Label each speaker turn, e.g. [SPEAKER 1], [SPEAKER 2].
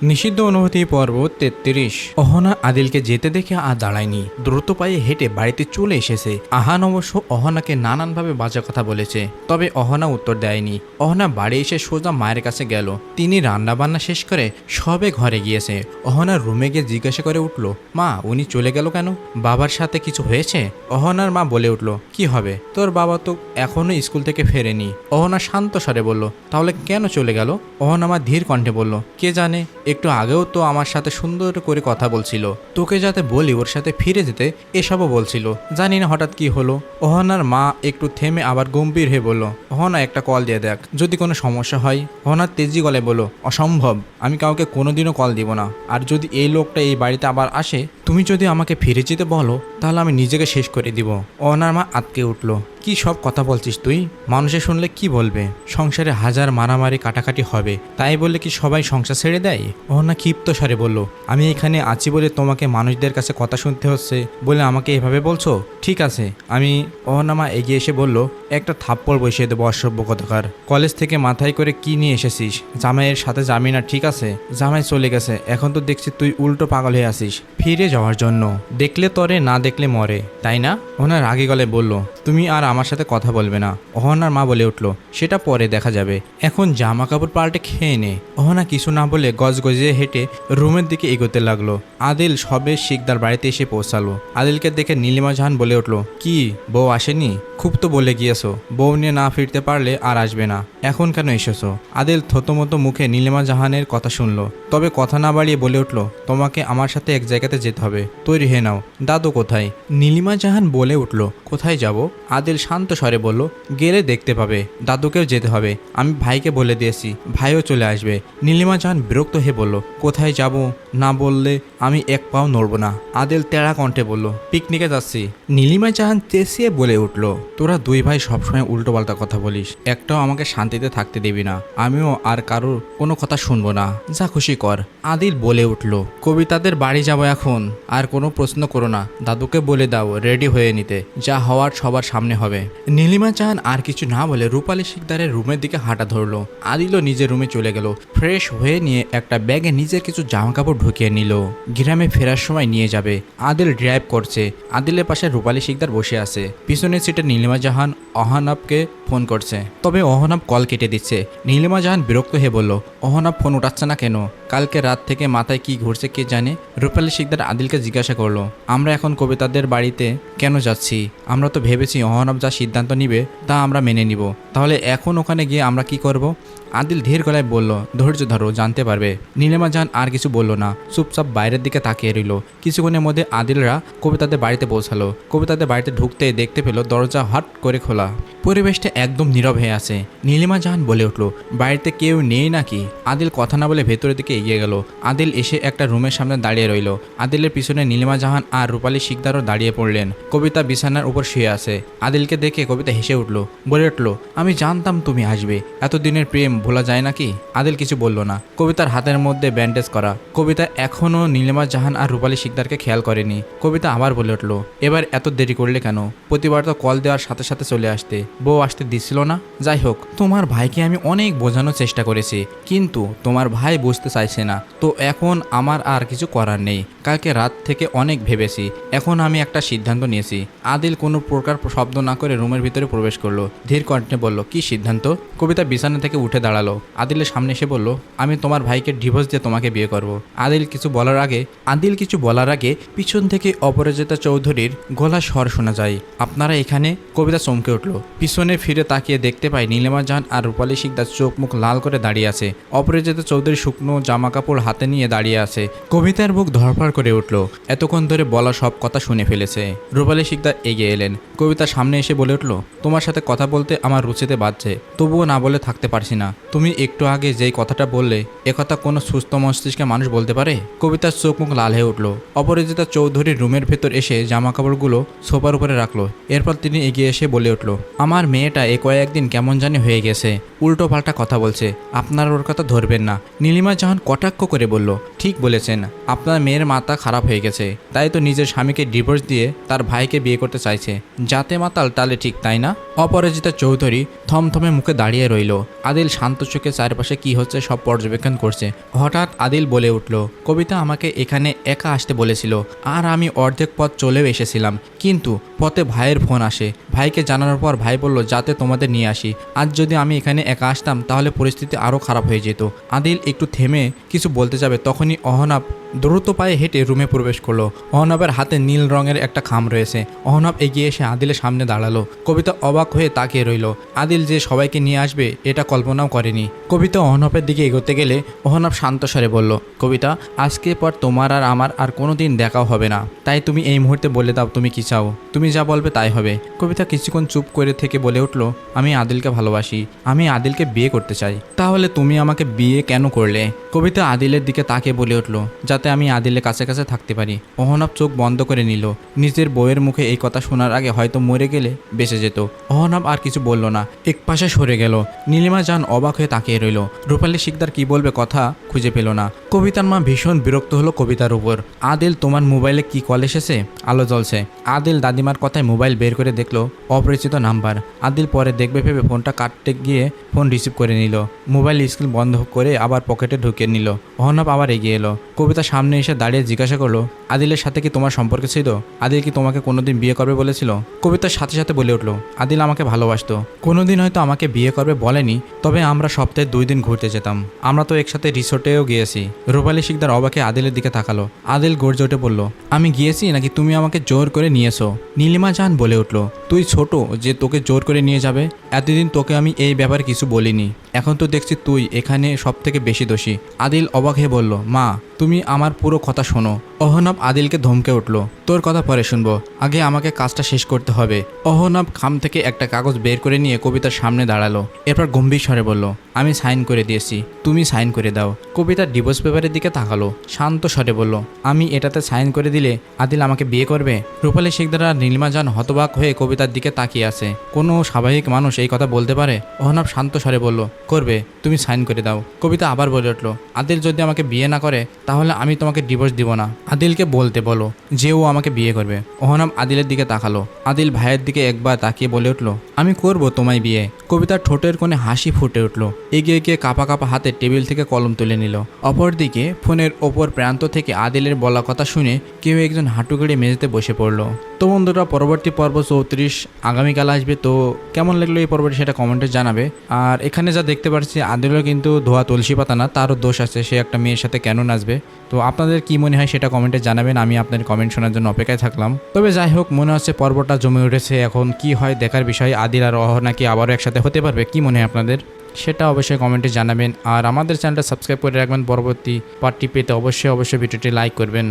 [SPEAKER 1] নিষিদ্ধ অনুভূতি পর্ব ৩৩। অহনা আদিলকে যেতে দেখে আর দাঁড়ায়নি, দ্রুত পায়ে হেঁটে বাড়িতে চলে এসেছে। আহান অবশ্য অহনাকে নানানভাবে বাজে কথা বলেছে, তবে অহনা উত্তর দেয়নি। অহনা বাড়ি এসে সোজা মায়ের কাছে গেল। তিনি রান্নাবান্না শেষ করে সবে ঘরে গিয়েছে। অহনার রুমে গিয়ে জিজ্ঞাসা করে উঠল, মা উনি চলে গেল কেন? বাবার সাথে কিছু হয়েছে? অহনার মা বলে উঠল, কি হবে, তোর বাবা তো এখনো স্কুল থেকে ফেরেনি। অহনা শান্ত স্বরে বলল, তাহলে কেন চলে গেল? অহনা মা ধীর কণ্ঠে বলল, কে জানে, একটু আগেও তো আমার সাথে সুন্দর করে কথা বলছিল, তোকে যাতে বলি ওর সাথে ফিরে যেতে, এসবও বলছিল। জানি না হঠাৎ কি হলো। অহনার মা একটু থেমে আবার গম্ভীর হয়ে বলল, অহনা একটা কল দিয়ে দেখ, যদি কোনো সমস্যা হয়। অহনার তেজি গলায় বলল, অসম্ভব, আমি কাউকে কোনোদিনও কল দিব না। আর যদি এই লোকটা এই বাড়িতে আবার আসে, তুমি যদি আমাকে ফিরে যেতে বলো, তাহলে আমি নিজেকে শেষ করে দিব। অহনার মা আটকে উঠল, কি সব কথা বলছিস তুই? মানুষে শুনলে কি বলবে? সংসারে হাজার মারামারি কাটাকাটি হবে, তাই বললে কি সবাই সংসার ছেড়ে দেয়? অহনা ক্ষিপ্ত স্বরে বলল, আমি এখানে আছি বলে তোমাকে মানুষদের কাছে কথা শুনতে হচ্ছে বলে আমাকে এভাবে বলছো? ঠিক আছে আমি। অহনা মা এগিয়ে এসে বলল, একটা থাপ্পড় বসিয়ে দেবো অসভ্য কথাকার। কলেজ থেকে মাথায় করে কি নিয়ে এসেছিস? জামাইয়ের সাথে যাবি না, ঠিক আছে? জামাই চলে গেছে, এখন তো দেখছি তুই উল্টো পাগল হয়ে আসিস ফিরে যাওয়ার জন্য। দেখলে তরে, না দেখলে মরে, তাই না? ওনার রাগে গলায় বলল, তুমি আর আমার সাথে কথা বলবে না। অহনার মা বলে উঠল, সেটা পরে দেখা যাবে, এখন জামা কাপড় পাল্টে খেয়ে নে। অহনা কিছু না বলে গজগজিয়ে হেঁটে রুমের দিকে এগোতে লাগলো। আদিল সবে শিকদার বাড়িতে এসে পৌঁছালো। আদিলকে দেখে নীলিমা জাহান বলে উঠল, কি বউ আসেনি? খুব তো বলে গিয়েছো, বউ নিয়ে না ফিরতে পারলে আর আসবে না, এখন কেন এসেছো? আদিল থতমতো মুখে নীলিমা জাহানের কথা শুনলো, তবে কথা না বাড়িয়ে বলে উঠল, তোমাকে আমার সাথে এক জায়গাতে যেতে হবে, তৈরি হয়ে নাও। দাদু কোথায়? নীলিমা জাহান বলে উঠল, কোথায় যাব? আদিল শান্ত স্বরে বলল, গেলে দেখতে পাবে, দাদুকেও যেতে হবে, আমি ভাইকে বলে দিয়েছি, ভাইও চলে আসবে। নীলিমা জাহান বিরক্ত হয়ে বলল, কোথায় যাব না বললে আমি এক পাও নড়ব না। আদিল তেড়া কণ্ঠে বলল, পিকনিকে যাচ্ছি। নীলিমা জাহান চেঁচিয়ে বলে উঠল, তোরা দুই ভাই সবসময় উল্টোপাল্টা কথা বলিস, একটাও আমাকে শান্তিতে থাকতে দিবি না, আমিও আর কারোর কোনো কথা শুনবো না, যা খুশি কর। আদিল বলে উঠল, কবিতাদের বাড়ি যাব এখন, আর কোনো প্রশ্ন করো না, দাদুকে বলে দাও রেডি হয়ে নিতে, যা হওয়ার সবার সামনে হবে। নীলিমা জাহান আর কিছু না বলে রূপালী শিকদারের রুমের দিকে হাঁটা ধরলো। আদিলও নিজের রুমে চলে গেল। ফ্রেশ হয়ে নিয়ে একটা ব্যাগে নিজের কিছু জামা কাপড় ঢুকিয়ে নিল, গ্রামে ফেরার সময় নিয়ে যাবে। আদিল ড্রাইভ করছে, আদিলের পাশে রূপালী শিকদার বসে আছে। পিছনের সিটে নীলিমা জাহান অহনাবকে ফোন করছে, তবে অহনাব কল কেটে দিচ্ছে। নীলিমা জাহান বিরক্ত হয়ে বলল, অহনাব ফোন উঠাচ্ছে না কেন? কালকে রাত থেকে মাথায় কি ঘুরছে কে জানে। রূপালী শিকদার আদিলকে জিজ্ঞাসা করলো, আমরা এখন কবিতাদের বাড়িতে কেন যাচ্ছি? আমরা তো ভেবেছি অহনাব যা সিদ্ধান্ত নিবে তা আমরা মেনে নিব, তাহলে এখন ওখানে গিয়ে আমরা কি করব? আদিল ধীর গলায় বলল, ধৈর্য ধরো, জানতে পারবে। নীলিমা জাহান আর কিছু বলল না, চুপচাপ বাইরের দিকে তাকিয়ে রইল। কিছুক্ষণের মধ্যে আদিলরা কবিতাদের বাড়িতে পৌঁছালো। কবিতাদের বাড়িতে ঢুকতে দেখতে পেল দরজা হট করে খোলা, পরিবেশটা একদম নীরব হয়ে আছে। নীলিমা জাহান বলে উঠল, বাড়িতে কেউ নেই নাকি? আদিল কথা না বলে ভেতরের দিকে এগিয়ে গেল। আদিল এসে একটা রুমের সামনে দাঁড়িয়ে রইল। আদিলের পিছনে নীলিমা জাহান আর রূপালী শিকদারও দাঁড়িয়ে পড়লেন। কবিতা বিছানার উপর শুয়ে আছে। আদিলকে দেখে কবিতা হেসে উঠল, বলে উঠল, আমি জানতাম তুমি আসবে, এতদিনের প্রেম ভোলা যায় নাকি? আদিল কিছু বলল না। কবিতার হাতের মধ্যে ব্যান্ডেজ করা। কবিতা এখনও নীলিমা জাহান আর রূপালী শিকদারকে খেয়াল করেনি। কবিতা আবার বলে উঠল, এবার এত দেরি করলে কেন? প্রতিবার তো কল দেওয়ার সাথে সাথে চলে আসতে, বউ আসতে দিছিল না? যাই হোক, তোমার ভাইকে আমি অনেক বোঝানোর চেষ্টা করেছি, কিন্তু তোমার ভাই বুঝতে চাইছে না, তো এখন আমার আর কিছু করার নেই। কালকে রাত থেকে অনেক ভেবেছি, এখন আমি একটা সিদ্ধান্ত নিয়েছি। আদিল কোনো প্রকার শব্দ না করে রুমের ভিতরে প্রবেশ করলো। ধীর কণ্ঠে বলল, কি সিদ্ধান্ত? কবিতা বিছানা থেকে উঠে দাঁড়ালো। আদিলের সামনে এসে বলল, আমি তোমার ভাইকে ডিভোর্স দিয়ে তোমাকে বিয়ে করব। আদিল কিছু বলার আগে পিছন থেকে অপরাজিতা চৌধুরীর গলা স্বর শোনা যায়, আপনারা এখানে? কবিতা চমকে উঠল। পিছনে ফিরে তাকিয়ে দেখতে পায় নীলিমা জাহান আর রূপালী শিকদার চোখ মুখ লাল করে দাঁড়িয়ে আছে। অপরাজিতা চৌধুরী শুকনো জামা কাপড় হাতে নিয়ে দাঁড়িয়ে আছে। কবিতার বুক ধরফর করে উঠল, এতক্ষণ ধরে বলা সব কথা শুনে ফেলেছে। রূপালী শিকদার এগিয়ে এলেন। কবিতার সামনে এসে বলে উঠল, তোমার সাথে কথা বলতে আমার রুচিতে বাজছে, তবুও না বলে থাকতে পারছি না। তুমি একটু আগে যেই কথাটা বললে, একথা কোনো সুস্থ মস্তিষ্কে মানুষ বলতে পারে? কবিতার চোখ মুখ লাল হয়ে উঠল। অপরাজিতা চৌধুরীর রুমের ভেতর এসে জামা কাপড়গুলো সোফার উপরে রাখলো। এরপর তিনি এগিয়ে এসে বলে উঠল, আমার মেয়েটা এ কয়েকদিন কেমন জানি হয়ে গেছে, উল্টো পাল্টা কথা বলছে, আপনার ওর কথা ধরবেন না। নীলিমা জাহান কটাক্ষ করে বলল, ঠিক বলেছেন, আপনার মেয়ের মাথা খারাপ হয়ে গেছে, তাই তো নিজের স্বামীকে ডিভোর্স দিয়ে তার ভাইকে বিয়ে করতে চাইছে। যাতে মাতাল তালে ঠিক, তাই না? অপরাজিতা চৌধুরী থমথমে মুখে দাঁড়িয়ে রইল। আদিল শান্ত চোখে চারপাশে কি হচ্ছে সব পর্যবেক্ষণ করছে। হঠাৎ আদিল বলে উঠল, কবিতা আমাকে এখানে একা আসতে বলেছিল, আর আমি অর্ধেক পথ চলেও এসেছিলাম, কিন্তু পথে ভাইয়ের ফোন আসে। ভাইকে জানানোর পর ভাই বলল যাতে তোমাদের নিয়ে আসি। আজ যদি আমি এখানে একা আসতাম তাহলে পরিস্থিতি আরও খারাপ হয়ে যেত। আদিল একটু থেমে কিছু বলতে যাবে, তখনই অহনাব দ্রুত পায়ে হেঁটে রুমে প্রবেশ করলো। অহনাবের হাতে নীল রঙের একটা খাম রয়েছে। অহনাব এগিয়ে এসে আদিলের সামনে দাঁড়ালো। কবিতা অবাক হয়ে তাকিয়ে রইল। আদিল যে সবাইকে নিয়ে আসবে এটা কল্পনাও করেনি। কবিতা অহনাবের দিকে এগোতে গেলে অহনাব শান্ত স্বরে বলল, কবিতা, আজকে পর তোমার আর আমার আর কোনোদিন দেখাও হবে না, তাই তুমি এই মুহূর্তে বলে দাও তুমি কি চাও। তুমি যা বলবে তাই হবে। কবিতা কিছুক্ষণ চুপ করে থেকে বলে উঠল, আমি আদিলকে ভালোবাসি, আমি আদিলকে বিয়ে করতে চাই। তাহলে তুমি আমাকে বিয়ে কেন করলে? কবিতা আদিলের দিকে তাকিয়ে বলে উঠল, যাতে আমি আদিলের কাছে কাছে থাকতে পারি। অহনাব চোখ বন্ধ করে নিল। নিজের বউয়ের মুখে এই কথা শোনার আগে হয়তো মরে গেলে বেঁচে যেত। অহনাব আর কিছু বলল না, এক পাশে সরে গেল। নীলিমা জান অবাক হয়ে তাকিয়ে রইল। রূপালী শিকদার কি বলবে কথা খুঁজে পেল না। কবিতার মা ভীষণ বিরক্ত হলো কবিতার উপর। আদিল, তোমার মোবাইলে কি কল এসেছে? আলো জ্বলছে। আদিল দাদিমার কথায় মোবাইল বের করে দেখলো অপরিচিত নাম্বার। আদিল পরে দেখবে ভেবে ফোনটা কাটতে গিয়ে ফোন রিসিভ করে নিল। মোবাইল স্ক্রিন বন্ধ করে আবার পকেটে ঢুকিয়ে নিল। অহনাব আবার এগিয়ে এলো। কবিতা সামনে এসে দাঁড়িয়ে জিজ্ঞাসা করলো, আদিলের সাথে কি তোমার সম্পর্ক ছিল? আদিল কি তোমাকে কোনোদিন বিয়ে করবে বলেছিল? কবিতার সাথে সাথে বলে উঠলো, আদিল আমাকে ভালোবাসতো। কোনোদিন হয়তো আমাকে বিয়ে করবে বলেনি, তবে আমরা সপ্তাহে 2 দিন ঘুরতে যেতাম। আমরা তো একসাথে রিসোর্টেও গিয়েছি। রূপালী শিকদার অবাকে আদিলের দিকে তাকালো। আদিল গর্জে উঠে বলল, আমি গিয়েছি নাকি তুমি আমাকে জোর করে নিয়েছো? নীলিমা জান বলে উঠলো, তুই ছোট যে তোকে জোর করে নিয়ে যাবে? এতদিন তোকে আমি এই ব্যাপারে কিছু বলিনি, এখন তো দেখছি তুই এখানে সব থেকে বেশি দোষী। আদিল অবাক হয়ে বলল, মা তুমি আমার পুরো কথা শোনো। অহনাব আদিলকে ধমকে উঠল, তোর কথা পরে শুনবো, আগে আমাকে কাজটা শেষ করতে হবে। অহনাব খাম থেকে একটা কাগজ বের করে নিয়ে কবিতার সামনে দাঁড়ালো। এরপর গম্ভীর স্বরে বলল, আমি সাইন করে দিয়েছি, তুমি সাইন করে দাও। কবিতা ডিভোর্স পেপারের দিকে তাকালো। শান্ত স্বরে বলল, আমি এটাতে সাইন করে দিলে আদিল আমাকে বিয়ে করবে? রূপালী শিকদার আর নীলিমা জান হতবাক হয়ে কবিতার দিকে তাকিয়ে আছে। কোনো স্বাভাবিক মানুষ এই কথা বলতে পারে? অহনাব শান্ত স্বরে বলল, করবে, তুমি সাইন করে দাও। কবিতা আবার বলে উঠল, আদিল যদি আমাকে বিয়ে না করে তাহলে আমি তোমাকে ডিভোর্স দিব না। আদিলকে বলতে বলো যে ও আমাকে বিয়ে করবে। অহনাব আদিলের দিকে তাকালো। আদিল ভাইয়ের দিকে একবার তাকিয়ে বলে উঠল, আমি করব তোমায় বিয়ে। কবিতার ঠোঁটের কোণে হাসি ফুটে উঠল। এগিয়ে গিয়ে কাঁপা কাঁপা হাতে টেবিল থেকে কলম তুলে নিল। অপরদিকে ফোনের ওপর প্রান্ত থেকে আদিলের বলা কথা শুনে কেউ একজন হাঁটু গেড়ে মেঝেতে বসে পড়ল। তো বন্ধুরা, পরবর্তী পর্ব 34 আগামীকাল আসবে। তো কেমন লাগলো এই পর্বটি সেটা কমেন্টে জানাবে। আর এখানে যা দেখতে পাচ্ছি আদিলও কিন্তু ধোয়া তুলসী পাতা না, তারও দোষ আছে, সে একটা মেয়ের সাথে কেন নাচবে। তো আপনাদের কি মনে হয় সেটা কমেন্টে জানাবেন। আমি আপনাদের কমেন্ট শোনার জন্য অপেক্ষায় থাকলাম। তবে যাই হোক, মনে হচ্ছে পর্বটা জমে উঠেছে। এখন কি হয় দেখার বিষয়। আদিল আর অহনা কি আবারও একসাথে হতে পারবে? কি মনে হয় আপনাদের সেটা অবশ্যই কমেন্টে জানাবেন। আর আমাদের চ্যানেলটা সাবস্ক্রাইব করে রাখবেন। পরবর্তী পার্টটি পেতে অবশ্যই ভিডিওটি লাইক করবেন।